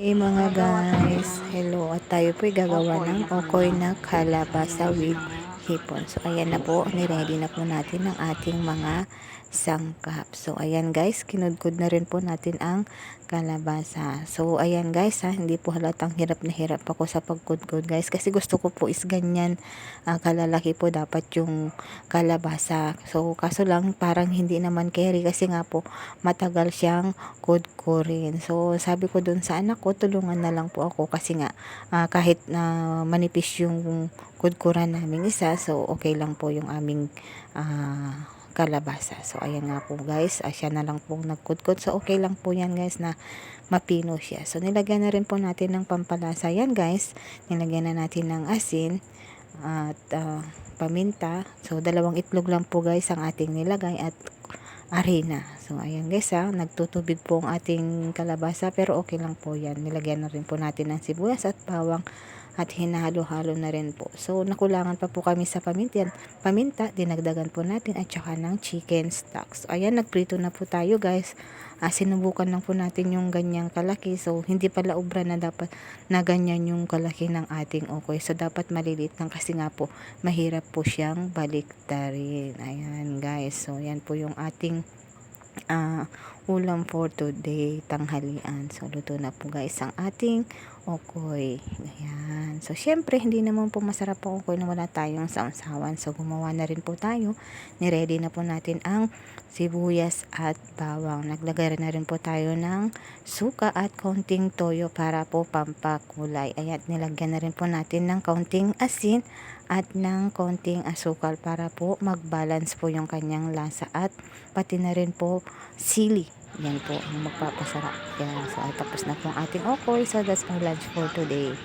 Hey mga guys, hello at tayo po'y gagawa ng okoy na kalabasa with hipon. So ayan na po, niready na po natin ang ating mga sangkap. So ayan guys, kinudkod na rin po natin ang kalabasa. So ayan guys ha, hindi po halatang hirap na hirap ako sa pagkudkod guys, kasi gusto ko po is ganyan kalalaki po dapat yung kalabasa. So kaso lang parang hindi naman carry kasi nga po matagal siyang kudkurin. So sabi ko dun sa anak ko, tulungan na lang po ako kasi nga kahit na manipis yung kudkuran namin isa, so okay lang po yung aming kalabasa. So ayan nga po guys, siya na lang po nagkudkod. So okay lang po yan guys na mapino siya. So nilagyan na rin po natin ng pampalasa yan guys. Nilagyan na natin ng asin at paminta. So dalawang itlog lang po guys ang ating nilagay at arena. So ayan guys nagtutubig po ang ating kalabasa pero okay lang po yan. Nilagyan na rin po natin ng sibuyas at bawang at hinahalo-halo na rin po. So nakulangan pa po kami sa paminta, dinagdagan po natin at saka ng chicken stock. So ayan, nagprito na po tayo guys. Sinubukan lang po natin yung ganyang kalaki. So hindi pala obra na dapat na ganyan yung kalaki ng ating okoy. So dapat maliliit lang kasi nga po mahirap po siyang baliktarin. Ayan guys. So yan po yung ating ulam for today, tanghalian. So luto na po guys ang ating okoy. Ayan. So syempre hindi naman po masarap po okoy na wala tayong sausawan. So gumawa na rin po tayo. Niready na po natin ang sibuyas at bawang. Naglagay na rin po tayo ng suka at konting toyo para po pampakulay. Ayan, nilagyan na rin po natin ng konting asin at ng konting asukal para po mag-balance po yung kanyang lasa at pati na rin po sili. Yan po ang magpapasarap. Yan. So, tapos na po ang ating okoy. So, that's our lunch for today.